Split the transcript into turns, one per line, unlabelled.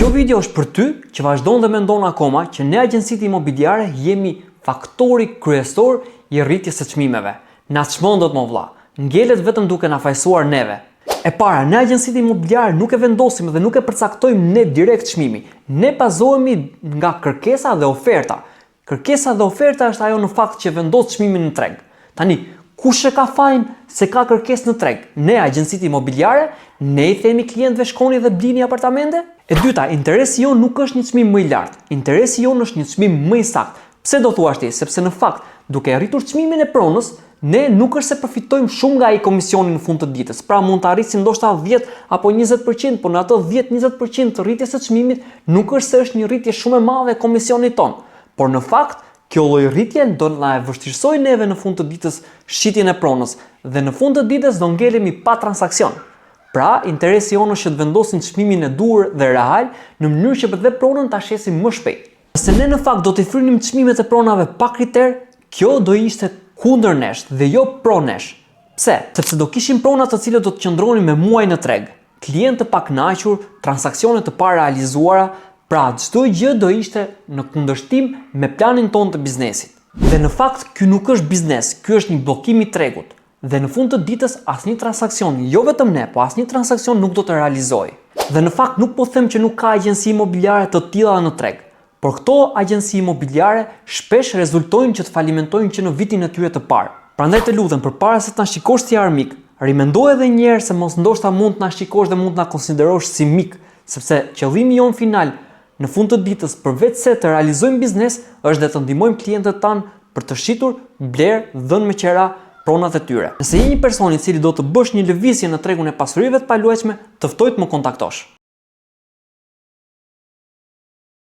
Kjo video është për ty që vazhdon dhe mendon akoma që ne agjencitë imobiliare jemi faktori kryesor i rritjes së çmimeve. Na çmendot më vlla. Ngelet vetëm duke na fajsuar neve. E para, ne agjencitë imobiliare nuk e vendosim dhe nuk e përcaktojmë ne direkt çmimin. Ne bazohemi nga kërkesa dhe oferta. Kërkesa dhe oferta është ajo në fakt që vendos çmimin në treg. Tani, kush e ka fajin se ka kërkesë në treg? Ne agjencitë imobiliare, ne i themi klientëve shkoni dhe blini apartamente? E dyta, interesi jon nuk është një çmim më i lartë. Interesi jon është një çmim më i saktë. Pse do thuash ti? Sepse në fakt, duke arritur çmimin e pronës, ne nuk është se përfitojmë shumë nga ai komisioni në fund të ditës. Pra mund të arrisim ndoshta 10 apo 20%, por në ato 10-20% të rritjes së çmimit nuk është se është një rritje shumë e madhe e komisionit ton. Por në fakt, kjo lloj rritje do na e vështirësojë neve në fund të ditës shitjen e pronës dhe në fund të ditës do ngelemi pa transaksion. Pra, interesi jonë është që të vendosin çmimin e dur dhe real në mënyrë që edhe pronën ta shesim më shpejt. Nëse ne në fakt do të thrynim çmimet e pronave pa kriter, kjo do ishte kundër nesh dhe jo pro nesh. Pse? Sepse do kishim prona të cilët do të qëndronin me muaj në treg, klientë të pakënaqur, transaksione të parealizuara, pra çdo gjë do ishte në kundërshtim me planin ton të biznesit. Dhe në fakt ky nuk është biznes, ky është një bllokim i tregut. Dhe në fund të ditës asnjë transaksion, jo vetëm ne, po asnjë transaksion nuk do të realizojë. Dhe në fakt nuk po them që nuk ka agjenci imobiliare të tilla në treg, por këto agjenci imobiliare shpesh rezultojnë që të falimentojnë që në vitin e tyre të parë. Prandaj të lutem, përpara se të na shikosh si armik, rimendo edhe një herë se mos ndoshta mund të na shikosh dhe mund të na konsiderosh si mik, sepse qëllimi jon final në fund të ditës, përveç se të realizojmë biznes, është dhe të ndihmojmë klientët tanë për të shitur, bler, dhënë me qera pronat e tyre. Nëse je një person i cili do të bësh një lëvizje në tregun e pasurive të paluajtshme, të ftoj të më kontaktosh.